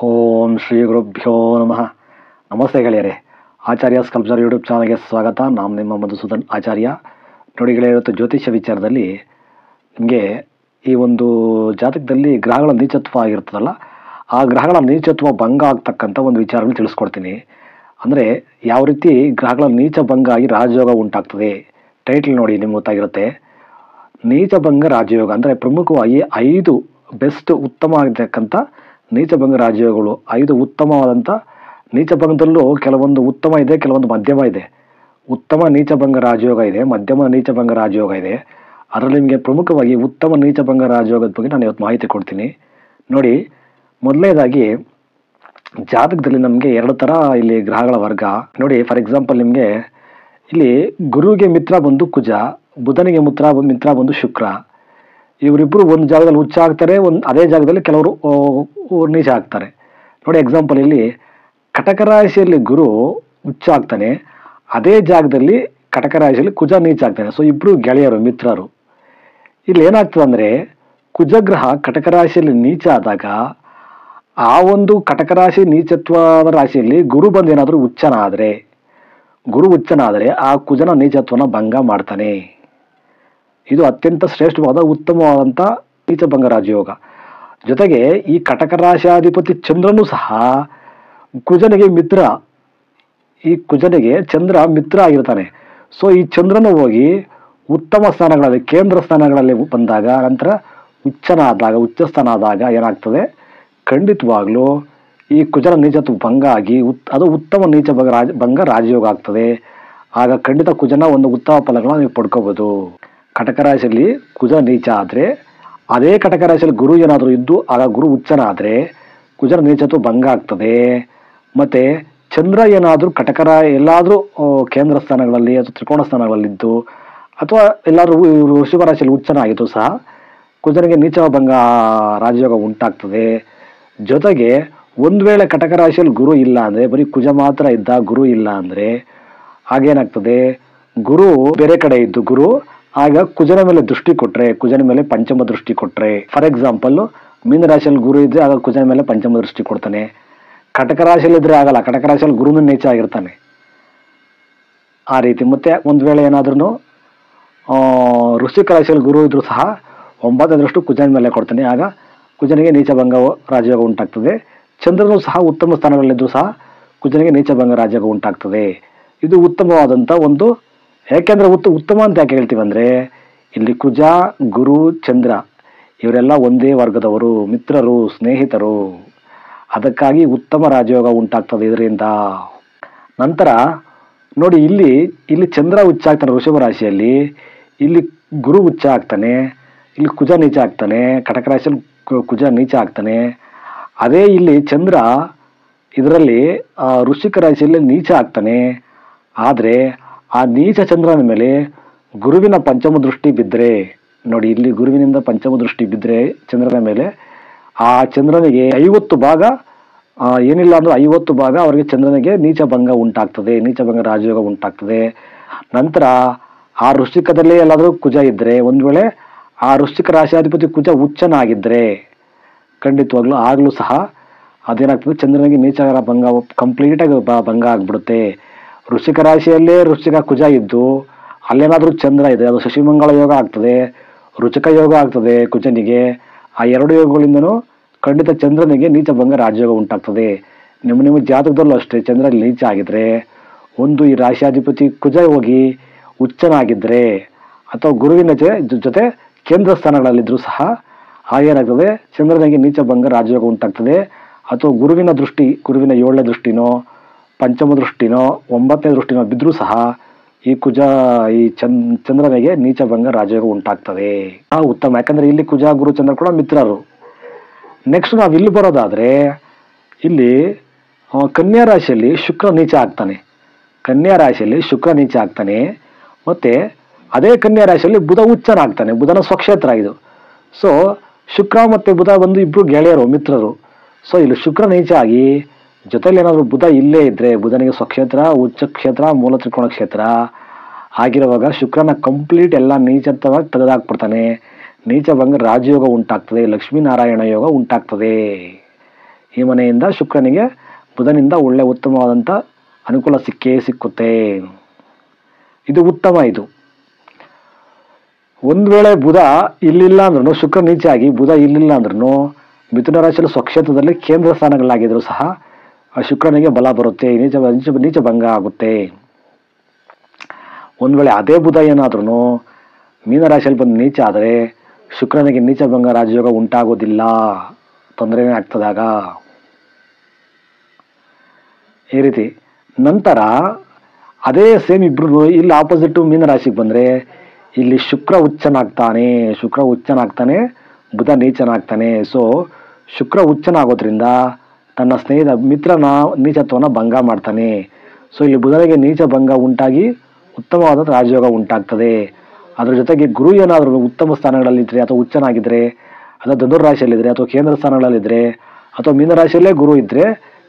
ಓಂ ಶ್ರೀ ಗುರುಭ್ಯೋ ನಮಃ. ನಮಸ್ತೆ ಗೆಳೆಯರೆ. ಆಚಾರ್ಯ ಸ್ಕಲ್ಪ್ಚರ್ ಯೂಟ್ಯೂಬ್ ಚಾನಲ್ಗೆ ಸ್ವಾಗತ. ನಾನು ನಿಮ್ಮ ಮಧುಸೂದನ್ ಆಚಾರ್ಯ. ನೋಡಿ ಗೆಳೆಯ, ಇವತ್ತು ಜ್ಯೋತಿಷ್ಯ ವಿಚಾರದಲ್ಲಿ ನಿಮಗೆ ಈ ಒಂದು ಜಾತಕದಲ್ಲಿ ಗ್ರಹಗಳ ನೀಚತ್ವ ಆಗಿರ್ತದಲ್ಲ, ಆ ಗ್ರಹಗಳ ನೀಚತ್ವ ಭಂಗ ಆಗ್ತಕ್ಕಂಥ ಒಂದು ವಿಚಾರವನ್ನು ತಿಳಿಸ್ಕೊಡ್ತೀನಿ. ಅಂದರೆ ಯಾವ ರೀತಿ ಗ್ರಹಗಳ ನೀಚ ಭಂಗ ಆಗಿ ರಾಜಯೋಗ ಉಂಟಾಗ್ತದೆ. ಟೈಟಲ್ ನೋಡಿ ನಿಮ್ಗೆ ಗೊತ್ತಾಗಿರುತ್ತೆ. ನೀಚಭಂಗ ರಾಜಯೋಗ ಅಂದರೆ ಪ್ರಮುಖವಾಗಿ 5 ಬೆಸ್ಟ್ ಉತ್ತಮ ಆಗಿರ್ತಕ್ಕಂಥ ನೀಚಭಂಗ ರಾಜಯೋಗಗಳು. 5 ಉತ್ತಮವಾದಂಥ ನೀಚಭಂಗದಲ್ಲೂ ಕೆಲವೊಂದು ಉತ್ತಮ ಇದೆ, ಕೆಲವೊಂದು ಮಧ್ಯಮ ಇದೆ. ಉತ್ತಮ ನೀಚಭಂಗ ರಾಜಯೋಗ ಇದೆ, ಮಧ್ಯಮ ನೀಚಭಂಗ ರಾಜಯೋಗ ಇದೆ. ಅದರಲ್ಲಿ ನಿಮಗೆ ಪ್ರಮುಖವಾಗಿ ಉತ್ತಮ ನೀಚಭಂಗ ರಾಜಯೋಗದ ಬಗ್ಗೆ ನಾನು ಇವತ್ತು ಮಾಹಿತಿ ಕೊಡ್ತೀನಿ. ನೋಡಿ, ಮೊದಲನೇದಾಗಿ ಜಾತಕದಲ್ಲಿ ನಮಗೆ 2 ಥರ ಇಲ್ಲಿ ಗ್ರಹಗಳ ವರ್ಗ. ನೋಡಿ, ಫಾರ್ ಎಕ್ಸಾಂಪಲ್ ನಿಮಗೆ ಇಲ್ಲಿ ಗುರುವಿಗೆ ಮಿತ್ರ ಬಂದು ಕುಜ, ಬುಧನಿಗೆ ಮಿತ್ರ ಬಂದು ಶುಕ್ರ. ಇವರಿಬ್ಬರು ಒಂದು ಜಾಗದಲ್ಲಿ ಉಚ್ಚ ಆಗ್ತಾರೆ, ಅದೇ ಜಾಗದಲ್ಲಿ ಕೆಲವರು ನೀಚ ಆಗ್ತಾರೆ. ನೋಡಿ, ಎಕ್ಸಾಂಪಲ್ ಇಲ್ಲಿ ಕಟಕ ರಾಶಿಯಲ್ಲಿ ಗುರು ಉಚ್ಚ ಆಗ್ತಾನೆ, ಅದೇ ಜಾಗದಲ್ಲಿ ಕಟಕ ರಾಶಿಯಲ್ಲಿ ಕುಜ ನೀಚ ಆಗ್ತಾನೆ. ಸೊ ಇಬ್ಬರು ಗೆಳೆಯರು, ಮಿತ್ರರು. ಇಲ್ಲಿ ಏನಾಗ್ತದೆ ಅಂದರೆ, ಕುಜಗ್ರಹ ಕಟಕ ರಾಶಿಯಲ್ಲಿ ನೀಚ ಆದಾಗ ಆ ಒಂದು ಕಟಕ ರಾಶಿ ನೀಚತ್ವದ ರಾಶಿಯಲ್ಲಿ ಗುರು ಬಂದು ಏನಾದರೂ ಗುರು ಉಚ್ಚನಾದರೆ ಆ ಕುಜನ ನೀಚತ್ವನ ಭಂಗ ಮಾಡ್ತಾನೆ. ಇದು ಅತ್ಯಂತ ಶ್ರೇಷ್ಠವಾದ ಉತ್ತಮವಾದಂಥ ನೀಚಭಂಗ ರಾಜಯೋಗ. ಜೊತೆಗೆ ಈ ಕಟಕ ರಾಶಿಯಾಧಿಪತಿ ಚಂದ್ರನು ಸಹ ಕುಜನಿಗೆ ಮಿತ್ರ. ಈ ಕುಜನಿಗೆ ಚಂದ್ರ ಮಿತ್ರ ಆಗಿರ್ತಾನೆ. ಸೊ ಈ ಚಂದ್ರನು ಹೋಗಿ ಉತ್ತಮ ಸ್ಥಾನಗಳಲ್ಲಿ, ಕೇಂದ್ರ ಸ್ಥಾನಗಳಲ್ಲಿ ಬಂದಾಗ, ನಂತರ ಉಚ್ಚ ಸ್ಥಾನ ಆದಾಗ ಏನಾಗ್ತದೆ, ಖಂಡಿತವಾಗ್ಲೂ ಈ ಕುಜನ ನೀಚತ್ವ ಭಂಗ ಆಗಿ ಅದು ಉತ್ತಮ ನೀಚ ಭಂಗ ರಾಜಯೋಗ ಆಗ್ತದೆ. ಆಗ ಖಂಡಿತ ಕುಜನ ಒಂದು ಉತ್ತಮ ಫಲಗಳನ್ನ ನೀವು ಪಡ್ಕೋಬೋದು. ಕಟಕ ರಾಶಿಯಲ್ಲಿ ಕುಜ ನೀಚ ಆದರೆ, ಅದೇ ಕಟಕ ರಾಶಿಯಲ್ಲಿ ಗುರು ಏನಾದರೂ ಇದ್ದು ಆಗ ಗುರು ಉಚ್ಚನಾದರೆ ಕುಜನ ನೀಚತ್ವ ಭಂಗ ಆಗ್ತದೆ. ಮತ್ತು ಚಂದ್ರ ಏನಾದರೂ ಎಲ್ಲಾದರೂ ಕೇಂದ್ರ ಸ್ಥಾನಗಳಲ್ಲಿ ಅಥವಾ ತ್ರಿಕೋಣ ಸ್ಥಾನಗಳಲ್ಲಿದ್ದು, ಅಥವಾ ಎಲ್ಲಾದರೂ ವೃಷಭ ರಾಶಿಯಲ್ಲಿ ಉಚ್ಚನಾಗಿದ್ದು ಸಹ ಕುಜನಿಗೆ ನೀಚ ಭಂಗ ರಾಜಯೋಗ ಉಂಟಾಗ್ತದೆ. ಜೊತೆಗೆ ಒಂದು ವೇಳೆ ಕಟಕ ರಾಶಿಯಲ್ಲಿ ಗುರು ಇಲ್ಲ ಅಂದರೆ, ಬರೀ ಕುಜ ಮಾತ್ರ ಇದ್ದ, ಗುರು ಇಲ್ಲ ಅಂದರೆ ಆಗೇನಾಗ್ತದೆ, ಗುರು ಬೇರೆ ಕಡೆ ಇದ್ದು ಗುರು ಆಗ ಕುಜನ ಮೇಲೆ ದೃಷ್ಟಿ ಕೊಟ್ಟರೆ, ಕುಜನ ಮೇಲೆ ಪಂಚಮ ದೃಷ್ಟಿ ಕೊಟ್ಟರೆ, ಫಾರ್ ಎಕ್ಸಾಂಪಲ್ ಮೀನ ರಾಶಿಯಲ್ಲಿ ಗುರು ಇದ್ದರೆ ಆಗ ಕುಜನ ಮೇಲೆ ಪಂಚಮ ದೃಷ್ಟಿ ಕೊಡ್ತಾನೆ. ಕಟಕ ರಾಶಿಯಲ್ಲಿ ಇದ್ರೆ ಆಗಲ್ಲ, ಕಟಕ ರಾಶಿಯಲ್ಲಿ ಗುರುನ ನೀಚ ಆಗಿರ್ತಾನೆ. ಆ ರೀತಿ. ಮತ್ತೆ ಒಂದು ವೇಳೆ ಏನಾದ್ರೂ ವೃಶ್ಚಿಕ ರಾಶಿಯಲ್ಲಿ ಗುರು ಇದ್ರೂ ಸಹ 9ನೇ ದೃಷ್ಟಿ ಕುಜನ ಮೇಲೆ ಕೊಡ್ತಾನೆ. ಆಗ ಕುಜನಿಗೆ ನೀಚಭಂಗ ರಾಜಯೋಗ ಉಂಟಾಗ್ತದೆ. ಚಂದ್ರನು ಸಹ ಉತ್ತಮ ಸ್ಥಾನಗಳಲ್ಲಿದ್ದರೂ ಸಹ ಕುಜನಿಗೆ ನೀಚಭಂಗ ರಾಜಯೋಗ ಉಂಟಾಗ್ತದೆ. ಇದು ಉತ್ತಮವಾದಂಥ ಒಂದು, ಯಾಕೆಂದರೆ ಉತ್ತಮ ಅಂತ ಯಾಕೆ ಹೇಳ್ತೀವಿ ಅಂದರೆ, ಇಲ್ಲಿ ಕುಜ, ಗುರು, ಚಂದ್ರ ಇವರೆಲ್ಲ ಒಂದೇ ವರ್ಗದವರು, ಮಿತ್ರರು, ಸ್ನೇಹಿತರು. ಅದಕ್ಕಾಗಿ ಉತ್ತಮ ರಾಜಯೋಗ ಉಂಟಾಗ್ತದೆ ಇದರಿಂದ. ನಂತರ ನೋಡಿ, ಇಲ್ಲಿ ಚಂದ್ರ ಉಚ್ಚ ಆಗ್ತಾನೆ ವೃಷಭ ರಾಶಿಯಲ್ಲಿ, ಇಲ್ಲಿ ಗುರು ಉಚ್ಚ ಆಗ್ತಾನೆ, ಇಲ್ಲಿ ಕುಜ ನೀಚ ಆಗ್ತಾನೆ, ಕಟಕ ರಾಶಿಯಲ್ಲಿ ಕುಜ ನೀಚ ಆಗ್ತಾನೆ. ಅದೇ ಇಲ್ಲಿ ಚಂದ್ರ ಇದರಲ್ಲಿ ವೃಶ್ಚಿಕ ರಾಶಿಯಲ್ಲಿ ನೀಚ ಆಗ್ತಾನೆ. ಆದರೆ ಆ ನೀಚ ಚಂದ್ರನ ಮೇಲೆ ಗುರುವಿನ ಪಂಚಮ ದೃಷ್ಟಿ ಬಿದ್ದರೆ, ನೋಡಿ ಇಲ್ಲಿ ಗುರುವಿನಿಂದ ಪಂಚಮ ದೃಷ್ಟಿ ಬಿದ್ದರೆ ಚಂದ್ರನ ಮೇಲೆ, ಆ ಚಂದ್ರನಿಗೆ 50 ಭಾಗ, ಏನಿಲ್ಲ ಅಂದ್ರೆ 50 ಭಾಗ ಅವರಿಗೆ ಚಂದ್ರನಿಗೆ ನೀಚಭಂಗ ಉಂಟಾಗ್ತದೆ, ನೀಚಭಂಗ ರಾಜಯೋಗ ಉಂಟಾಗ್ತದೆ. ನಂತರ ಆ ವೃಶ್ಚಿಕದಲ್ಲೇ ಎಲ್ಲಾದರೂ ಕುಜ ಇದ್ದರೆ, ಒಂದು ವೇಳೆ ಆ ವೃಶ್ಚಿಕ ರಾಶಿಯಾಧಿಪತಿ ಕುಜ ಉಚ್ಚನಾಗಿದ್ದರೆ ಖಂಡಿತವಾಗ್ಲೂ ಆಗಲೂ ಸಹ ಅದೇನಾಗ್ತದೆ, ಚಂದ್ರನಿಗೆ ನೀಚ ಭಂಗ ಕಂಪ್ಲೀಟಾಗಿ ಭಂಗ ಆಗಿಬಿಡುತ್ತೆ. ವೃಶ್ಚಿಕ ರಾಶಿಯಲ್ಲೇ ವೃಶ್ಚಿಕ ಕುಜ ಇದ್ದು ಅಲ್ಲೇನಾದರೂ ಚಂದ್ರ ಇದೆ, ಅದು ಶಶಿಮಂಗಳ ಯೋಗ ಆಗ್ತದೆ, ರುಚಕ ಯೋಗ ಆಗ್ತದೆ ಕುಜನಿಗೆ. ಆ 2 ಯೋಗಗಳಿಂದನೂ ಖಂಡಿತ ಚಂದ್ರನಿಗೆ ನೀಚಭಂಗ ರಾಜಯೋಗ ಉಂಟಾಗ್ತದೆ. ನಿಮ್ಮ ಜಾತಕದಲ್ಲೂ ಅಷ್ಟೇ ಚಂದ್ರ ನೀಚ ಆಗಿದ್ರೆ, ಒಂದು ಈ ರಾಶಿಯಾಧಿಪತಿ ಕುಜ ಹೋಗಿ ಉಚ್ಚನಾಗಿದ್ದರೆ, ಅಥವಾ ಗುರುವಿನ ಜೊತೆ ಕೇಂದ್ರ ಸ್ಥಾನಗಳಲ್ಲಿದ್ದರೂ ಸಹ ಹಾಗೇನಾಗ್ತದೆ, ಚಂದ್ರನಿಗೆ ನೀಚಭಂಗ ರಾಜಯೋಗ ಉಂಟಾಗ್ತದೆ. ಅಥವಾ ಗುರುವಿನ 7ನೇ ದೃಷ್ಟಿನೋ, ಪಂಚಮ ದೃಷ್ಟಿನೋ, 9ನೇ ದೃಷ್ಟಿನೋ ಬಿದ್ದರೂ ಸಹ ಈ ಚಂದ್ರನಿಗೆ ನೀಚಭಂಗ ರಾಜಯೋಗ ಉಂಟಾಗ್ತದೆ. ಉತ್ತಮ. ಯಾಕಂದ್ರೆ ಇಲ್ಲಿ ಕುಜ, ಗುರು, ಚಂದ್ರ ಕೂಡ ಮಿತ್ರರು. ನೆಕ್ಸ್ಟ್ ನಾವು ಇಲ್ಲಿ ಬರೋದಾದ್ರೆ, ಇಲ್ಲಿ ಕನ್ಯಾ ರಾಶಿಯಲ್ಲಿ ಶುಕ್ರ ನೀಚ ಆಗ್ತಾನೆ. ಮತ್ತೆ ಅದೇ ಕನ್ಯಾ ರಾಶಿಯಲ್ಲಿ ಬುಧ ಉಚ್ಚನಾಗ್ತಾನೆ, ಬುಧನ ಸ್ವಕ್ಷೇತ್ರ ಇದು. ಸೊ ಶುಕ್ರ ಮತ್ತೆ ಬುಧ ಬಂದು ಇಬ್ರು ಗೆಳೆಯರು, ಮಿತ್ರರು. ಸೊ ಇಲ್ಲಿ ಶುಕ್ರ ನೀಚ ಆಗಿ ಜೊತೆಲಿ ಏನಾದರೂ ಬುಧ ಇಲ್ಲೇ ಇದ್ರೆ, ಬುಧನಿಗೆ ಸ್ವಕ್ಷೇತ್ರ, ಉಚ್ಚ ಕ್ಷೇತ್ರ, ಮೂಲ ತ್ರಿಕೋಣ ಕ್ಷೇತ್ರ ಆಗಿರುವಾಗ ಶುಕ್ರನ ಕಂಪ್ಲೀಟ್ ಎಲ್ಲ ನೀಚತ್ವವಾಗಿ ತೆಗೆದಾಕ್ಬಿಡ್ತಾನೆ. ನೀಚಭಂಗ ರಾಜಯೋಗ ಉಂಟಾಗ್ತದೆ, ಲಕ್ಷ್ಮೀನಾರಾಯಣ ಯೋಗ ಉಂಟಾಗ್ತದೆ. ಈ ಮನೆಯಿಂದ ಶುಕ್ರನಿಗೆ ಬುಧನಿಂದ ಒಳ್ಳೆ ಉತ್ತಮವಾದಂಥ ಅನುಕೂಲ ಸಿಕ್ಕೇ ಸಿಕ್ಕುತ್ತೆ. ಇದು ಉತ್ತಮ. ಇದು ಒಂದು ವೇಳೆ ಬುಧ ಇಲ್ಲಿಲ್ಲ ಅಂದ್ರೂ, ಶುಕ್ರ ನೀಚೆ ಆಗಿ ಬುಧ ಇಲ್ಲಿಲ್ಲ ಅಂದ್ರೂ ಮಿಥುನ ರಾಶಿಯಲ್ಲಿ ಸ್ವಕ್ಷೇತ್ರದಲ್ಲಿ ಕೇಂದ್ರ ಸ್ಥಾನಗಳಾಗಿದ್ರು ಸಹ ಶುಕ್ರನಿಗೆ ಬಲ ಬರುತ್ತೆ, ನೀಚ ಭಂಗ ಆಗುತ್ತೆ. ಒಂದು ವೇಳೆ ಅದೇ ಬುಧ ಏನಾದ್ರೂ ಮೀನರಾಶಿಯಲ್ಲಿ ಬಂದು ನೀಚ ಆದರೆ ಶುಕ್ರನಿಗೆ ನೀಚ ಭಂಗ ರಾಜಯೋಗ ಉಂಟಾಗೋದಿಲ್ಲ, ತೊಂದರೆನೇ ಆಗ್ತದಾಗ ಈ ರೀತಿ. ನಂತರ ಅದೇ ಸೇಮ್ ಇಬ್ರು ಇಲ್ಲಿ ಆಪೋಸಿಟ್ ಮೀನರಾಶಿಗೆ ಬಂದರೆ ಇಲ್ಲಿ ಶುಕ್ರ ಉಚ್ಚನಾಗ್ತಾನೆ, ಬುಧ ನೀಚನಾಗ್ತಾನೆ. ಸೊ ಶುಕ್ರ ಉಚ್ಚನಾಗೋದ್ರಿಂದ ತನ್ನ ಸ್ನೇಹಿತ ಮಿತ್ರನ ನೀಚತ್ವವನ್ನು ಭಂಗ ಮಾಡ್ತಾನೆ. ಸೊ ಇಲ್ಲಿ ಬುಧನಿಗೆ ನೀಚ ಭಂಗ ಉಂಟಾಗಿ ಉತ್ತಮವಾದ ರಾಜಯೋಗ ಉಂಟಾಗ್ತದೆ. ಅದ್ರ ಜೊತೆಗೆ ಗುರು ಏನಾದರೂ ಉತ್ತಮ ಸ್ಥಾನಗಳಲ್ಲಿದ್ದರೆ ಅಥವಾ ಉಚ್ಚನಾಗಿದ್ದರೆ ಅಥವಾ ಧನುರಾಶಿಯಲ್ಲಿದ್ದರೆ ಅಥವಾ ಕೇಂದ್ರ ಸ್ಥಾನಗಳಲ್ಲಿದ್ದರೆ ಅಥವಾ ಮೀನರಾಶಿಯಲ್ಲೇ ಗುರು ಇದ್ದರೆ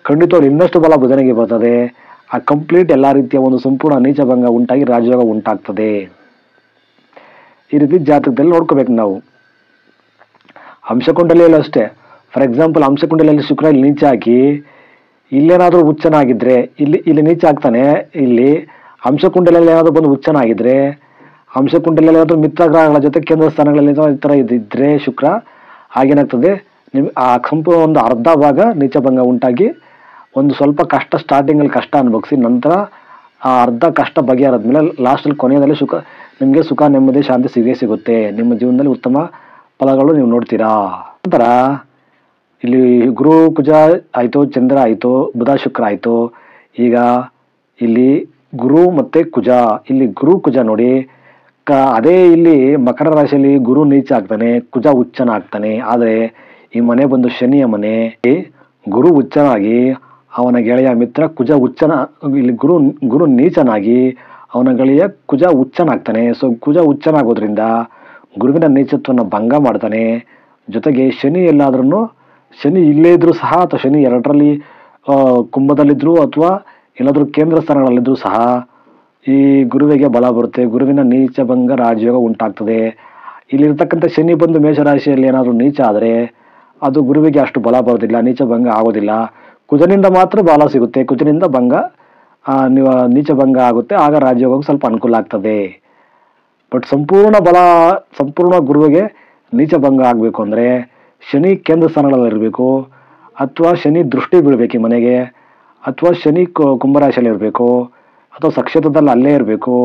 ಖಂಡಿತವಾಗ್ಲೂ ಇನ್ನಷ್ಟು ಬಲ ಬುಧನಿಗೆ ಬರ್ತದೆ. ಆ ಕಂಪ್ಲೀಟ್ ಎಲ್ಲ ರೀತಿಯ ಒಂದು ಸಂಪೂರ್ಣ ನೀಚ ಭಂಗ ಉಂಟಾಗಿ ರಾಜಯೋಗ ಉಂಟಾಗ್ತದೆ. ಈ ರೀತಿ ಜಾತಕದಲ್ಲಿ ನೋಡ್ಕೋಬೇಕು ನಾವು. ಅಂಶಕುಂಡಲಿಯಲ್ಲೂ ಅಷ್ಟೇ. ಫಾರ್ ಎಕ್ಸಾಂಪಲ್ ಅಂಶಕುಂಡಲಿಯಲ್ಲಿ ಶುಕ್ರ ಇಲ್ಲಿ ನೀಚ ಹಾಕಿ ಇಲ್ಲೇನಾದರೂ ಉಚ್ಚನಾಗಿದ್ದರೆ ಇಲ್ಲಿ ನೀಚ ಆಗ್ತಾನೆ. ಇಲ್ಲಿ ಅಂಶಕುಂಡಲಿಯಲ್ಲಿ ಏನಾದರೂ ಬಂದು ಉಚ್ಚನಾಗಿದ್ದರೆ ಅಂಶಕುಂಡಲಿಯಲ್ಲಿ ಏನಾದರೂ ಮಿತ್ರ ಗ್ರಹಗಳ ಜೊತೆ ಕೇಂದ್ರ ಸ್ಥಾನಗಳಲ್ಲಿ ಈ ಥರ ಇದ್ದಿದ್ರೆ ಶುಕ್ರ ಆಗೇನಾಗ್ತದೆ, ಆ ಸಂಪೂರ್ಣ ಒಂದು ಅರ್ಧ ಭಾಗ ನೀಚ ಭಂಗ ಉಂಟಾಗಿ ಒಂದು ಸ್ವಲ್ಪ ಕಷ್ಟ ಸ್ಟಾರ್ಟಿಂಗಲ್ಲಿ ಕಷ್ಟ ಅನುಭವಿಸಿ ನಂತರ ಆ ಅರ್ಧ ಕಷ್ಟ ಬಗೆಹರಿದ್ಮೇಲೆ ಲಾಸ್ಟಲ್ಲಿ ಕೊನೆಯಲ್ಲಿ ನಿಮಗೆ ಸುಖ ನೆಮ್ಮದಿ ಶಾಂತಿ ಸಿಗುತ್ತೆ. ನಿಮ್ಮ ಜೀವನದಲ್ಲಿ ಉತ್ತಮ ಫಲಗಳು ನೀವು ನೋಡ್ತೀರಾ. ನಂತರ ಇಲ್ಲಿ ಗುರು ಕುಜ ಆಯಿತು, ಚಂದ್ರ ಆಯಿತು, ಬುಧ ಶುಕ್ರ ಆಯಿತು. ಈಗ ಇಲ್ಲಿ ಗುರು ಮತ್ತು ಕುಜ, ಇಲ್ಲಿ ಗುರು ಕುಜ ನೋಡಿ ಅದೇ ಇಲ್ಲಿ ಮಕರ ರಾಶಿಯಲ್ಲಿ ಗುರು ನೀಚ ಆಗ್ತಾನೆ, ಕುಜ ಉಚ್ಚನ ಆಗ್ತಾನೆ. ಆದರೆ ಈ ಮನೆ ಬಂದು ಶನಿಯ ಮನೆ. ಗುರು ಉಚ್ಚನಾಗಿ ಅವನ ಗೆಳೆಯ ಮಿತ್ರ ಕುಜ ಉಚ್ಚನ, ಇಲ್ಲಿ ಗುರು ನೀಚನಾಗಿ ಅವನ ಗೆಳೆಯ ಕುಜ ಉಚ್ಚನಾಗ್ತಾನೆ. ಸೊ ಕುಜ ಉಚ್ಚನಾಗೋದ್ರಿಂದ ಗುರುವಿನ ನೀಚತ್ವವನ್ನು ಭಂಗ ಮಾಡ್ತಾನೆ. ಜೊತೆಗೆ ಶನಿ ಎಲ್ಲಾದ್ರೂ ಶನಿ ಇಲ್ಲೇ ಇದ್ರೂ ಸಹ ಅಥವಾ ಶನಿ ಎರಡರಲ್ಲಿ ಕುಂಭದಲ್ಲಿದ್ದರೂ ಅಥವಾ ಎಲ್ಲಾದರೂ ಕೇಂದ್ರ ಸ್ಥಾನಗಳಲ್ಲಿದ್ದರೂ ಸಹ ಈ ಗುರುವಿಗೆ ಬಲ ಬರುತ್ತೆ. ಗುರುವಿನ ನೀಚ ಭಂಗ ರಾಜಯೋಗ ಉಂಟಾಗ್ತದೆ. ಇಲ್ಲಿರ್ತಕ್ಕಂಥ ಶನಿ ಬಂದು ಮೇಷರಾಶಿಯಲ್ಲಿ ಏನಾದರೂ ನೀಚ ಆದರೆ ಅದು ಗುರುವಿಗೆ ಅಷ್ಟು ಬಲ ಬರೋದಿಲ್ಲ, ನೀಚ ಭಂಗ ಆಗೋದಿಲ್ಲ. ಕುಜನಿಂದ ಮಾತ್ರ ಬಲ ಸಿಗುತ್ತೆ, ಕುಜನಿಂದ ಭಂಗ ನೀಚ ಭಂಗ ಆಗುತ್ತೆ. ಆಗ ರಾಜಯೋಗಕ್ಕೆ ಸ್ವಲ್ಪ ಅನುಕೂಲ ಆಗ್ತದೆ. ಬಟ್ ಸಂಪೂರ್ಣ ಗುರುವಿಗೆ ನೀಚ ಭಂಗ ಆಗಬೇಕು ಅಂದರೆ ಶನಿ ಕೇಂದ್ರ ಸ್ಥಾನಗಳಲ್ಲಿರಬೇಕು, ಅಥವಾ ಶನಿ ದೃಷ್ಟಿ ಬೀಳಬೇಕು ಈ ಮನೆಗೆ, ಅಥವಾ ಶನಿ ಕುಂಭರಾಶಿಯಲ್ಲಿ ಇರಬೇಕು, ಅಥವಾ ಸಕ್ಷೇತ್ರದಲ್ಲಿ ಅಲ್ಲೇ ಇರಬೇಕು.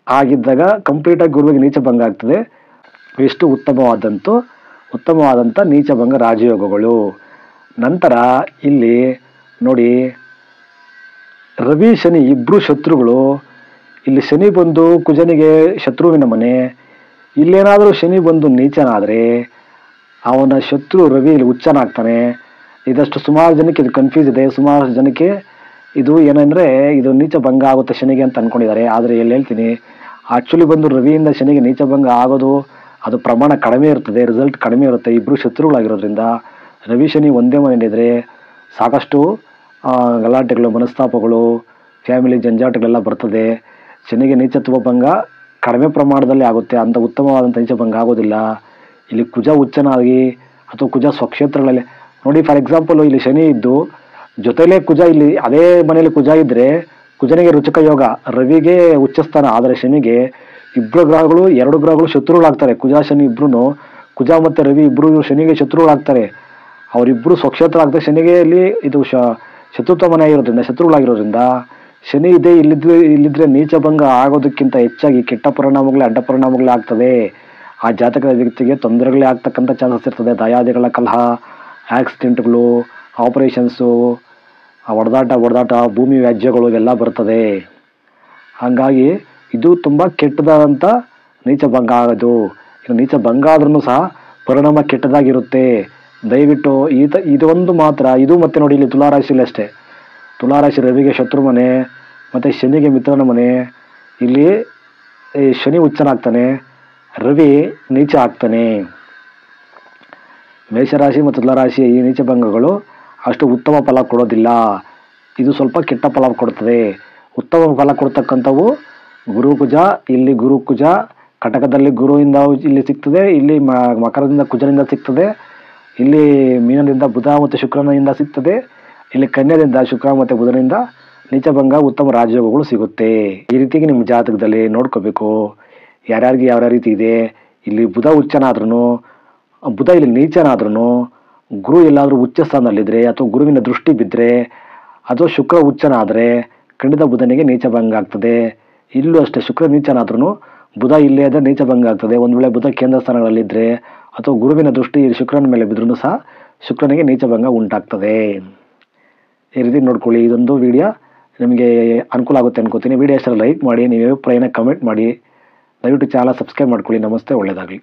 ಆಗಿದ್ದಾಗ ಕಂಪ್ಲೀಟಾಗಿ ಗುರುವಿಗೆ ನೀಚ ಭಂಗ ಆಗ್ತದೆ. ಎಷ್ಟು ಉತ್ತಮವಾದಂಥ ನೀಚ ಭಂಗ ರಾಜಯೋಗಗಳು. ನಂತರ ಇಲ್ಲಿ ನೋಡಿ ರವಿ ಶನಿ ಇಬ್ಬರು ಶತ್ರುಗಳು. ಇಲ್ಲಿ ಶನಿ ಬಂದು ಕುಜನಿಗೆ ಶತ್ರುವಿನ ಮನೆ. ಇಲ್ಲೇನಾದರೂ ಶನಿ ಬಂದು ನೀಚನಾದರೆ ಅವನ ಶತ್ರು ರವಿ ಇಲ್ಲಿ ಉಚ್ಚನಾಗ್ತಾನೆ. ಇದಷ್ಟು ಸುಮಾರು ಜನಕ್ಕೆ ಇದು ಕನ್ಫ್ಯೂಸ್ ಇದೆ. ಸುಮಾರು ಜನಕ್ಕೆ ಇದು ಏನಂದರೆ ಇದು ನೀಚ ಭಂಗ ಆಗುತ್ತೆ ಶನಿಗೆ ಅಂತ ಅಂದ್ಕೊಂಡಿದ್ದಾರೆ. ಆದರೆ ಎಲ್ಲಿ ಹೇಳ್ತೀನಿ, ಆ್ಯಕ್ಚುಲಿ ಬಂದು ರವಿಯಿಂದ ಶನಿಗೆ ನೀಚ ಭಂಗ ಆಗೋದು ಅದು ಪ್ರಮಾಣ ಕಡಿಮೆ ಇರ್ತದೆ, ರಿಸಲ್ಟ್ ಕಡಿಮೆ ಇರುತ್ತೆ. ಇಬ್ಬರು ಶತ್ರುಗಳಾಗಿರೋದ್ರಿಂದ ರವಿ ಶನಿ ಒಂದೇ ಮನೆಯಲ್ಲಿದ್ದರೆ ಸಾಕಷ್ಟು ಗಲಾಟೆಗಳು, ಮನಸ್ತಾಪಗಳು, ಫ್ಯಾಮಿಲಿ ಜಂಜಾಟಗಳೆಲ್ಲ ಬರ್ತದೆ. ಶನಿಗೆ ನೀಚತ್ವ ಭಂಗ ಕಡಿಮೆ ಪ್ರಮಾಣದಲ್ಲಿ ಆಗುತ್ತೆ, ಅಂಥ ಉತ್ತಮವಾದಂಥ ನೀಚ ಭಂಗ ಆಗೋದಿಲ್ಲ. ಇಲ್ಲಿ ಕುಜ ಉಚ್ಚನಾಗಿ ಅಥವಾ ಕುಜ ಸ್ವಕ್ಷೇತ್ರಗಳಲ್ಲಿ ನೋಡಿ. ಫಾರ್ ಎಕ್ಸಾಂಪಲ್ ಇಲ್ಲಿ ಶನಿ ಇದ್ದು ಜೊತೆಲೇ ಕುಜ, ಇಲ್ಲಿ ಅದೇ ಮನೆಯಲ್ಲಿ ಕುಜ ಇದ್ದರೆ ಕುಜನಿಗೆ ರುಚಕ ಯೋಗ, ರವಿಗೆ ಉಚ್ಚಸ್ಥಾನ. ಆದರೆ ಶನಿಗೆ ಎರಡು ಗ್ರಹಗಳು ಶತ್ರುಗಳಾಗ್ತಾರೆ. ಕುಜ ಶನಿ ಇಬ್ರು, ಕುಜ ಮತ್ತು ರವಿ ಇಬ್ಬರು ಶನಿಗೆ ಶತ್ರುಗಳಾಗ್ತಾರೆ. ಅವರಿಬ್ಬರು ಸ್ವಕ್ಷೇತ್ರ ಆಗ್ತಾರೆ. ಶನಿಗೆ ಇಲ್ಲಿ ಇದು ಶತ್ರುತ್ವ ಮನೆ ಆಗಿರೋದ್ರಿಂದ, ಶತ್ರುಗಳಾಗಿರೋದ್ರಿಂದ ಶನಿ ಇದೆ ಇಲ್ಲಿದ್ರೆ ನೀಚ ಭಂಗ ಆಗೋದಕ್ಕಿಂತ ಹೆಚ್ಚಾಗಿ ಕೆಟ್ಟ ಪರಿಣಾಮಗಳೇ, ಅಡ್ಡ ಪರಿಣಾಮಗಳೇ ಆಗ್ತದೆ. ಆ ಜಾತಕದ ವ್ಯಕ್ತಿಗೆ ತೊಂದರೆಗಳೇ ಆಗ್ತಕ್ಕಂಥ ಚಾನ್ಸಸ್ ಇರ್ತದೆ. ದಯಾದಿಗಳ ಕಲಹ, ಆಕ್ಸಿಡೆಂಟ್ಗಳು, ಆಪರೇಷನ್ಸು, ಹೊಡೆದಾಟ, ಭೂಮಿ ವ್ಯಾಜ್ಯಗಳು ಇವೆಲ್ಲ ಬರ್ತದೆ. ಹಾಗಾಗಿ ಇದು ತುಂಬ ಕೆಟ್ಟದಾದಂಥ ನೀಚ ಭಂಗ ಆಗೋದು. ನೀಚ ಭಂಗ ಆದ್ರೂ ಸಹ ಪರಿಣಾಮ ಕೆಟ್ಟದಾಗಿರುತ್ತೆ. ದಯವಿಟ್ಟು ಇದೊಂದು ಮಾತ್ರ. ಇದು ಮತ್ತೆ ನೋಡಿ ಇಲ್ಲಿ ತುಲಾರಾಶಿಯಲ್ಲಿ ಅಷ್ಟೇ. ತುಲಾರಾಶಿ ರವಿಗೆ ಶತ್ರು ಮನೆ ಮತ್ತು ಶನಿಗೆ ಮಿತ್ರನ ಮನೆ. ಇಲ್ಲಿ ಶನಿ ಉಚ್ಚನಾಗ್ತಾನೆ, ರವಿ ನೀಚ ಆಗ್ತಾನೆ. ಮೇಷರಾಶಿ ಮತ್ತು ತುಲಾರಾಶಿಯ ಈ ನೀಚ ಭಂಗಗಳು ಅಷ್ಟು ಉತ್ತಮ ಫಲ ಕೊಡೋದಿಲ್ಲ. ಇದು ಸ್ವಲ್ಪ ಕೆಟ್ಟ ಫಲ ಕೊಡ್ತದೆ. ಉತ್ತಮ ಫಲ ಕೊಡ್ತಕ್ಕಂಥವು ಗುರುಕುಜ. ಇಲ್ಲಿ ಗುರುಕುಜ ಕಟಕದಲ್ಲಿ ಗುರುವಿಂದ ಇಲ್ಲಿ ಸಿಗ್ತದೆ, ಇಲ್ಲಿ ಮಕರದಿಂದ ಕುಜನಿಂದ ಸಿಗ್ತದೆ. ಇಲ್ಲಿ ಮೀನದಿಂದ ಬುಧ ಮತ್ತು ಶುಕ್ರನಿಂದ ಸಿಗ್ತದೆ, ಇಲ್ಲಿ ಕನ್ಯಾದಿಂದ ಶುಕ್ರ ಮತ್ತು ಬುಧನಿಂದ ನೀಚಭಂಗ ಉತ್ತಮ ರಾಜಯೋಗಗಳು ಸಿಗುತ್ತೆ. ಈ ರೀತಿಯಾಗಿ ನಿಮ್ಮ ಜಾತಕದಲ್ಲಿ ನೋಡ್ಕೋಬೇಕು ಯಾರ್ಯಾರಿಗೆ ಯಾವ ರೀತಿ ಇದೆ. ಇಲ್ಲಿ ಬುಧ ಉಚ್ಚನಾದ್ರೂ, ಬುಧ ಇಲ್ಲಿ ನೀಚನಾದ್ರೂ, ಗುರು ಎಲ್ಲಾದರೂ ಉಚ್ಚ ಸ್ಥಾನದಲ್ಲಿದ್ದರೆ ಅಥವಾ ಗುರುವಿನ ದೃಷ್ಟಿ ಬಿದ್ದರೆ ಅಥವಾ ಶುಕ್ರ ಉಚ್ಚನಾದರೆ ಖಂಡಿತ ಬುಧನಿಗೆ ನೀಚಭಂಗ ಆಗ್ತದೆ. ಇಲ್ಲೂ ಅಷ್ಟೇ ಶುಕ್ರ ನೀಚನಾದ್ರೂ ಬುಧ ಇಲ್ಲೇ ಆದರೆ ನೀಚಭಂಗ ಆಗ್ತದೆ. ಒಂದು ವೇಳೆ ಬುಧ ಕೇಂದ್ರ ಸ್ಥಾನಗಳಲ್ಲಿದ್ದರೆ ಅಥವಾ ಗುರುವಿನ ದೃಷ್ಟಿ ಶುಕ್ರನ ಮೇಲೆ ಬಿದ್ರೂ ಸಹ ಶುಕ್ರನಿಗೆ ನೀಚಭಂಗ ಉಂಟಾಗ್ತದೆ. ಈ ರೀತಿ ನೋಡ್ಕೊಳ್ಳಿ. ಇದೊಂದು ವಿಡಿಯೋ ನಿಮಗೆ ಅನುಕೂಲ ಆಗುತ್ತೆ ಅನ್ಕೋತೀನಿ. ವಿಡಿಯೋ ಇಷ್ಟ ಲೈಕ್ ಮಾಡಿ, ನೀವು ಅಭಿಪ್ರಾಯನ ಕಮೆಂಟ್ ಮಾಡಿ, ದಯವಿಟ್ಟು ಚಾನಲ್ ಸಬ್ಸ್ಕ್ರೈಬ್ ಮಾಡ್ಕೊಳ್ಳಿ. ನಮಸ್ತೆ, ಒಳ್ಳೆಯದಾಗಲಿ.